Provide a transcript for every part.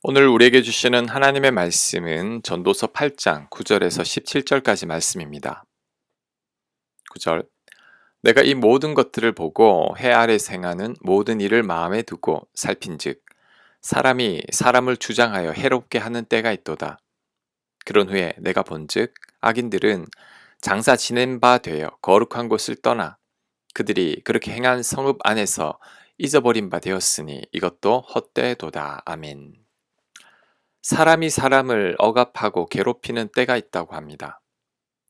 오늘 우리에게 주시는 하나님의 말씀은 전도서 8장 9절에서 17절까지 말씀입니다. 9절. 내가 이 모든 것들을 보고 해 아래서 행하는 모든 일을 마음에 두고 살핀즉 사람이 사람을 주장하여 해롭게 하는 때가 있도다. 그런 후에 내가 본즉 악인들은 장사 지낸 바 되어 거룩한 곳을 떠나 그들이 그렇게 행한 성읍 안에서 잊어버린 바 되었으니 이것도 헛되도다. 아멘. 사람이 사람을 억압하고 괴롭히는 때가 있다고 합니다.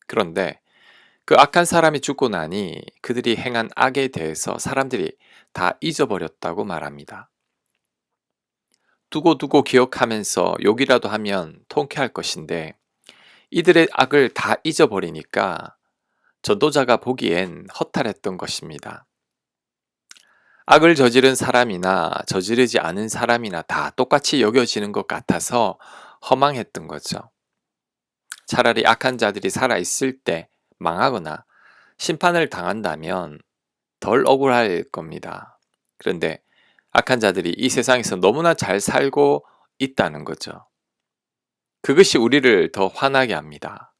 그런데 그 악한 사람이 죽고 나니 그들이 행한 악에 대해서 사람들이 다 잊어버렸다고 말합니다. 두고두고 기억하면서 욕이라도 하면 통쾌할 것인데 이들의 악을 다 잊어버리니까 전도자가 보기엔 허탈했던 것입니다. 악을 저지른 사람이나 저지르지 않은 사람이나 다 똑같이 여겨지는 것 같아서 허망했던 거죠. 차라리 악한 자들이 살아있을 때 망하거나 심판을 당한다면 덜 억울할 겁니다. 그런데 악한 자들이 이 세상에서 너무나 잘 살고 있다는 거죠. 그것이 우리를 더 화나게 합니다.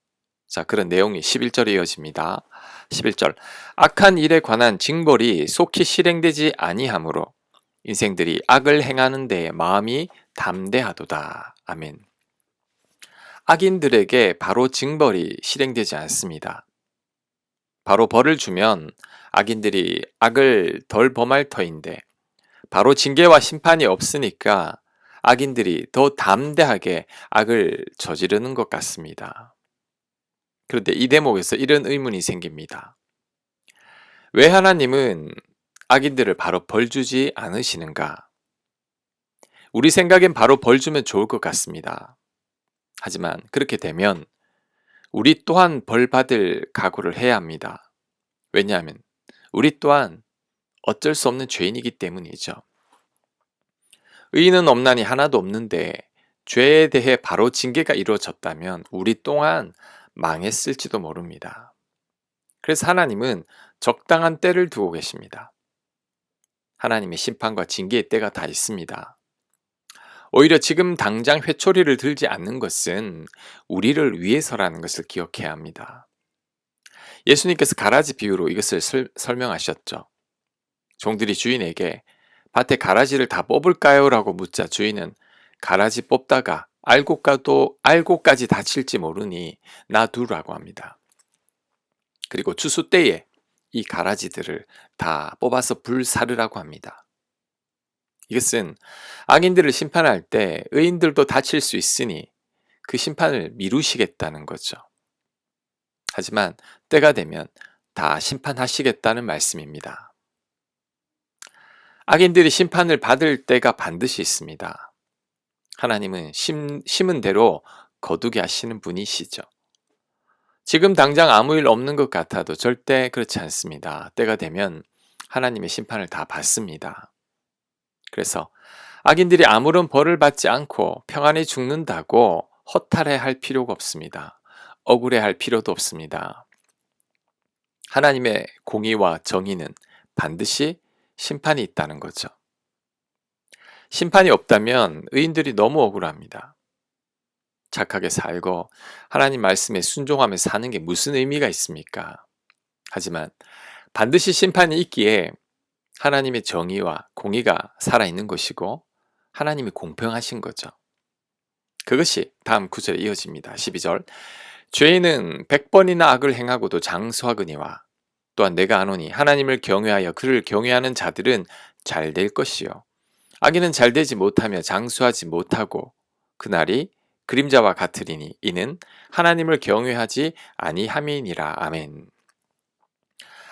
자, 그런 내용이 11절에 이어집니다. 11절. 악한 일에 관한 징벌이 속히 실행되지 아니하므로 인생들이 악을 행하는 데 마음이 담대하도다. 아멘. 악인들에게 바로 징벌이 실행되지 않습니다. 바로 벌을 주면 악인들이 악을 덜 범할 터인데 바로 징계와 심판이 없으니까 악인들이 더 담대하게 악을 저지르는 것 같습니다. 그런데 이 대목에서 이런 의문이 생깁니다. 왜 하나님은 악인들을 바로 벌 주지 않으시는가? 우리 생각엔 바로 벌 주면 좋을 것 같습니다. 하지만 그렇게 되면 우리 또한 벌 받을 각오를 해야 합니다. 왜냐하면 우리 또한 어쩔 수 없는 죄인이기 때문이죠. 의인은 없나니 하나도 없는데 죄에 대해 바로 징계가 이루어졌다면 우리 또한 망했을지도 모릅니다. 그래서 하나님은 적당한 때를 두고 계십니다. 하나님의 심판과 징계의 때가 다 있습니다. 오히려 지금 당장 회초리를 들지 않는 것은 우리를 위해서라는 것을 기억해야 합니다. 예수님께서 가라지 비유로 이것을 설명하셨죠. 종들이 주인에게 밭에 가라지를 다 뽑을까요? 라고 묻자 주인은 가라지 뽑다가 알고까지 다칠지 모르니 놔두라고 합니다. 그리고 추수 때에 이 가라지들을 다 뽑아서 불사르라고 합니다. 이것은 악인들을 심판할 때 의인들도 다칠 수 있으니 그 심판을 미루시겠다는 거죠. 하지만 때가 되면 다 심판하시겠다는 말씀입니다. 악인들이 심판을 받을 때가 반드시 있습니다. 하나님은 심은 대로 거두게 하시는 분이시죠. 지금 당장 아무 일 없는 것 같아도 절대 그렇지 않습니다. 때가 되면 하나님의 심판을 다 받습니다. 그래서 악인들이 아무런 벌을 받지 않고 평안히 죽는다고 허탈해 할 필요가 없습니다. 억울해 할 필요도 없습니다. 하나님의 공의와 정의는 반드시 심판이 있다는 거죠. 심판이 없다면 의인들이 너무 억울합니다. 착하게 살고 하나님 말씀에 순종하며 사는 게 무슨 의미가 있습니까? 하지만 반드시 심판이 있기에 하나님의 정의와 공의가 살아있는 것이고 하나님이 공평하신 거죠. 그것이 다음 구절에 이어집니다. 12절. 죄인은 100번이나 악을 행하고도 장수하거니와 또한 내가 아노니 하나님을 경외하여 그를 경외하는 자들은 잘 될 것이요 악인은 잘 되지 못하며 장수하지 못하고 그날이 그림자와 같으리니 이는 하나님을 경외하지 아니함이니라. 아멘.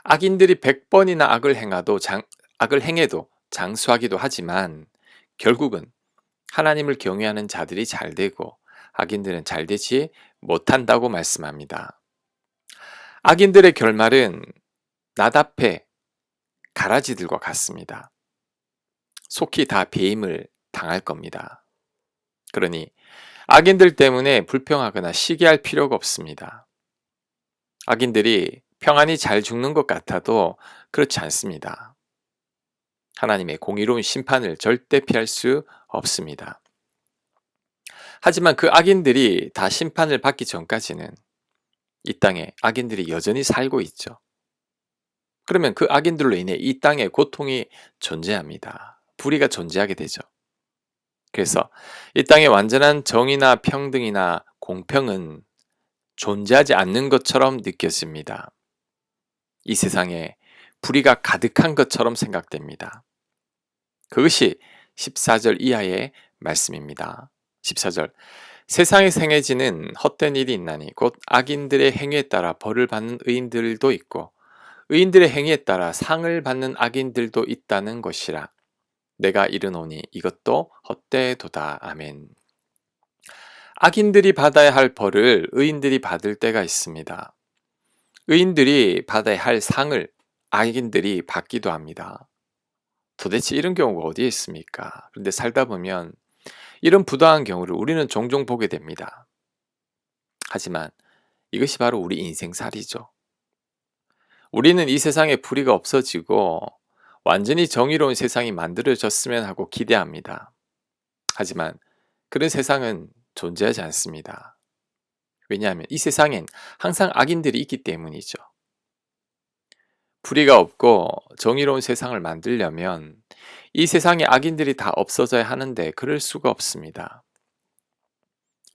악인들이 100번이나 악을 행해도 장수하기도 하지만 결국은 하나님을 경외하는 자들이 잘 되고 악인들은 잘 되지 못한다고 말씀합니다. 악인들의 결말은 나답해 가라지들과 같습니다. 속히 다 배임을 당할 겁니다. 그러니 악인들 때문에 불평하거나 시기할 필요가 없습니다. 악인들이 평안히 잘 죽는 것 같아도 그렇지 않습니다. 하나님의 공의로운 심판을 절대 피할 수 없습니다. 하지만 그 악인들이 다 심판을 받기 전까지는 이 땅에 악인들이 여전히 살고 있죠. 그러면 그 악인들로 인해 이 땅에 고통이 존재합니다. 불의가 존재하게 되죠. 그래서 이 땅에 완전한 정의나 평등이나 공평은 존재하지 않는 것처럼 느껴집니다. 이 세상에 불의가 가득한 것처럼 생각됩니다. 그것이 14절 이하의 말씀입니다. 14절 세상에 행해지는 헛된 일이 있나니 곧 악인들의 행위에 따라 벌을 받는 의인들도 있고 의인들의 행위에 따라 상을 받는 악인들도 있다는 것이라. 내가 이르노니 이것도 헛되도다. 아멘. 악인들이 받아야 할 벌을 의인들이 받을 때가 있습니다. 의인들이 받아야 할 상을 악인들이 받기도 합니다. 도대체 이런 경우가 어디에 있습니까? 그런데 살다 보면 이런 부당한 경우를 우리는 종종 보게 됩니다. 하지만 이것이 바로 우리 인생살이죠. 우리는 이 세상에 불의가 없어지고 완전히 정의로운 세상이 만들어졌으면 하고 기대합니다. 하지만 그런 세상은 존재하지 않습니다. 왜냐하면 이 세상엔 항상 악인들이 있기 때문이죠. 불의가 없고 정의로운 세상을 만들려면 이 세상에 악인들이 다 없어져야 하는데 그럴 수가 없습니다.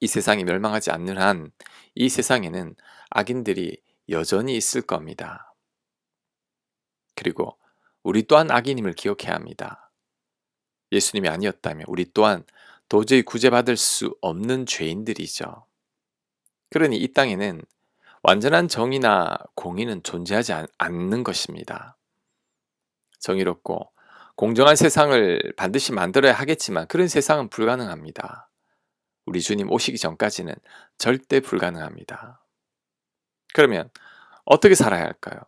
이 세상이 멸망하지 않는 한 이 세상에는 악인들이 여전히 있을 겁니다. 그리고 우리 또한 악인임을 기억해야 합니다. 예수님이 아니었다면 우리 또한 도저히 구제받을 수 없는 죄인들이죠. 그러니 이 땅에는 완전한 정의나 공의는 존재하지 않는 것입니다. 정의롭고 공정한 세상을 반드시 만들어야 하겠지만 그런 세상은 불가능합니다. 우리 주님 오시기 전까지는 절대 불가능합니다. 그러면 어떻게 살아야 할까요?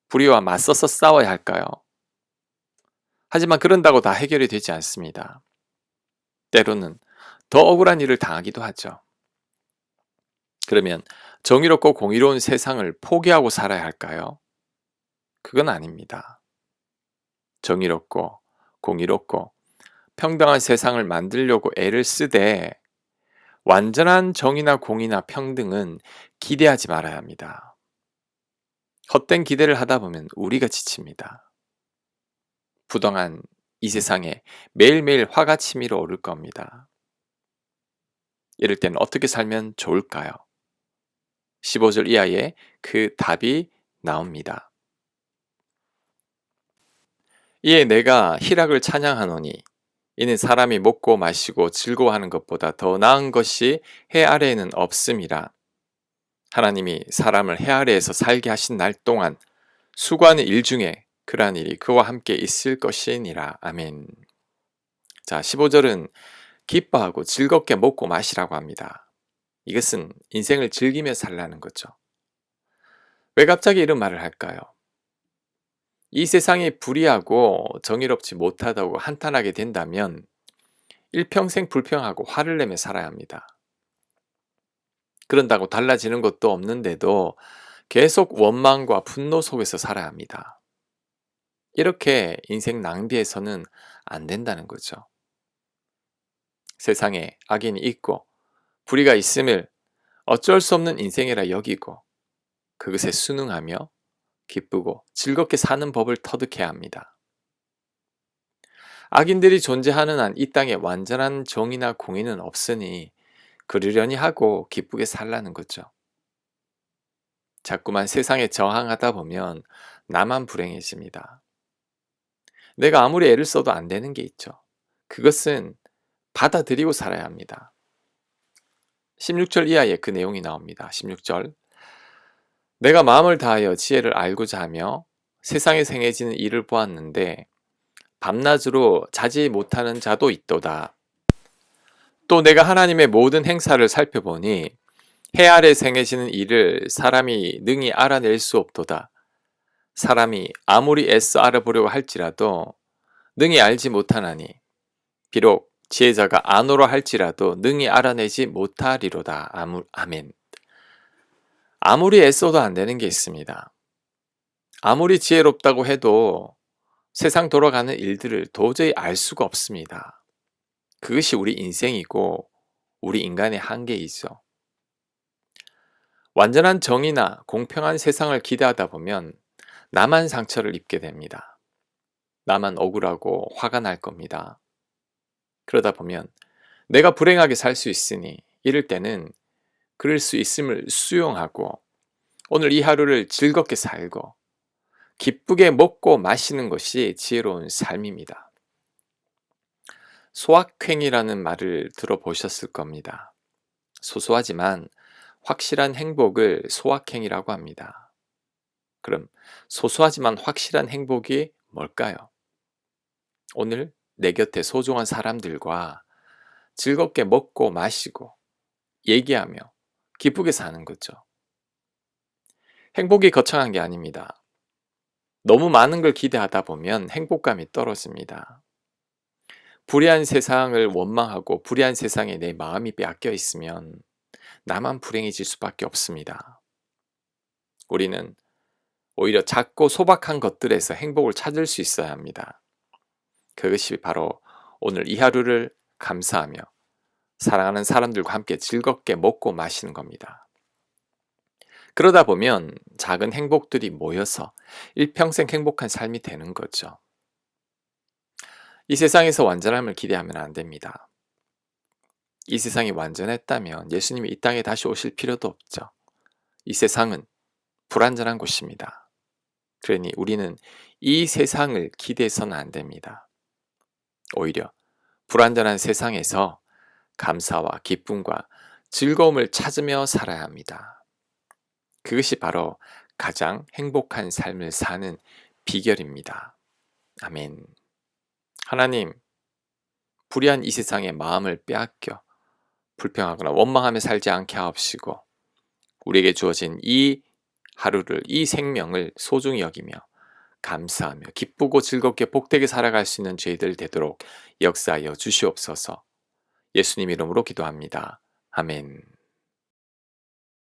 불의와 맞서서 싸워야 할까요? 하지만 그런다고 다 해결이 되지 않습니다. 때로는 더 억울한 일을 당하기도 하죠. 그러면 정의롭고 공의로운 세상을 포기하고 살아야 할까요? 그건 아닙니다. 정의롭고 공의롭고 평등한 세상을 만들려고 애를 쓰되 완전한 정의나 공의나 평등은 기대하지 말아야 합니다. 헛된 기대를 하다 보면 우리가 지칩니다. 부당한 이 세상에 매일매일 화가 치밀어 오를 겁니다. 이럴 때는 어떻게 살면 좋을까요? 15절 이하에 그 답이 나옵니다. 이에 내가 희락을 찬양하노니 이는 사람이 먹고 마시고 즐거워하는 것보다 더 나은 것이 해 아래에는 없음이라. 하나님이 사람을 해 아래에서 살게 하신 날 동안 수고하는 일 중에 그러한 일이 그와 함께 있을 것이니라. 아멘. 자, 15절은 기뻐하고 즐겁게 먹고 마시라고 합니다. 이것은 인생을 즐기며 살라는 거죠. 왜 갑자기 이런 말을 할까요? 이 세상이 불의하고 정의롭지 못하다고 한탄하게 된다면 일평생 불평하고 화를 내며 살아야 합니다. 그런다고 달라지는 것도 없는데도 계속 원망과 분노 속에서 살아야 합니다. 이렇게 인생 낭비해서는 안 된다는 거죠. 세상에 악인이 있고 불의가 있음을 어쩔 수 없는 인생이라 여기고 그것에 순응하며 기쁘고 즐겁게 사는 법을 터득해야 합니다. 악인들이 존재하는 한 이 땅에 완전한 정의나 공의는 없으니 그러려니 하고 기쁘게 살라는 거죠. 자꾸만 세상에 저항하다 보면 나만 불행해집니다. 내가 아무리 애를 써도 안 되는 게 있죠. 그것은 받아들이고 살아야 합니다. 16절 이하에 그 내용이 나옵니다. 16절 내가 마음을 다하여 지혜를 알고자 하며 세상에 행해지는 일을 보았는데 밤낮으로 자지 못하는 자도 있도다. 또 내가 하나님의 모든 행사를 살펴보니 해 아래 행해지는 일을 사람이 능히 알아낼 수 없도다. 사람이 아무리 애써 알아보려고 할지라도 능히 알지 못하나니 비록 지혜자가 안오라 할지라도 능히 알아내지 못하리로다. 아멘. 아무리 애써도 안 되는 게 있습니다. 아무리 지혜롭다고 해도 세상 돌아가는 일들을 도저히 알 수가 없습니다. 그것이 우리 인생이고 우리 인간의 한계이죠. 완전한 정의나 공평한 세상을 기대하다 보면 나만 상처를 입게 됩니다. 나만 억울하고 화가 날 겁니다. 그러다 보면 내가 불행하게 살 수 있으니 이럴 때는 그럴 수 있음을 수용하고 오늘 이 하루를 즐겁게 살고 기쁘게 먹고 마시는 것이 지혜로운 삶입니다. 소확행이라는 말을 들어보셨을 겁니다. 소소하지만 확실한 행복을 소확행이라고 합니다. 그럼 소소하지만 확실한 행복이 뭘까요? 오늘 내 곁에 소중한 사람들과 즐겁게 먹고 마시고 얘기하며 기쁘게 사는 거죠. 행복이 거창한 게 아닙니다. 너무 많은 걸 기대하다 보면 행복감이 떨어집니다. 불의한 세상을 원망하고 불의한 세상에 내 마음이 빼앗겨 있으면 나만 불행해질 수밖에 없습니다. 우리는 오히려 작고 소박한 것들에서 행복을 찾을 수 있어야 합니다. 그것이 바로 오늘 이 하루를 감사하며 사랑하는 사람들과 함께 즐겁게 먹고 마시는 겁니다. 그러다 보면 작은 행복들이 모여서 일평생 행복한 삶이 되는 거죠. 이 세상에서 완전함을 기대하면 안 됩니다. 이 세상이 완전했다면 예수님이 이 땅에 다시 오실 필요도 없죠. 이 세상은 불완전한 곳입니다. 그러니 우리는 이 세상을 기대해서는 안 됩니다. 오히려 불완전한 세상에서 감사와 기쁨과 즐거움을 찾으며 살아야 합니다. 그것이 바로 가장 행복한 삶을 사는 비결입니다. 아멘. 하나님, 불의한 이 세상의 마음을 빼앗겨 불평하거나 원망하며 살지 않게 하옵시고 우리에게 주어진 이 하루를, 이 생명을 소중히 여기며 감사하며 기쁘고 즐겁게 복되게 살아갈 수 있는 저희들 되도록 역사하여 주시옵소서. 예수님 이름으로 기도합니다. 아멘.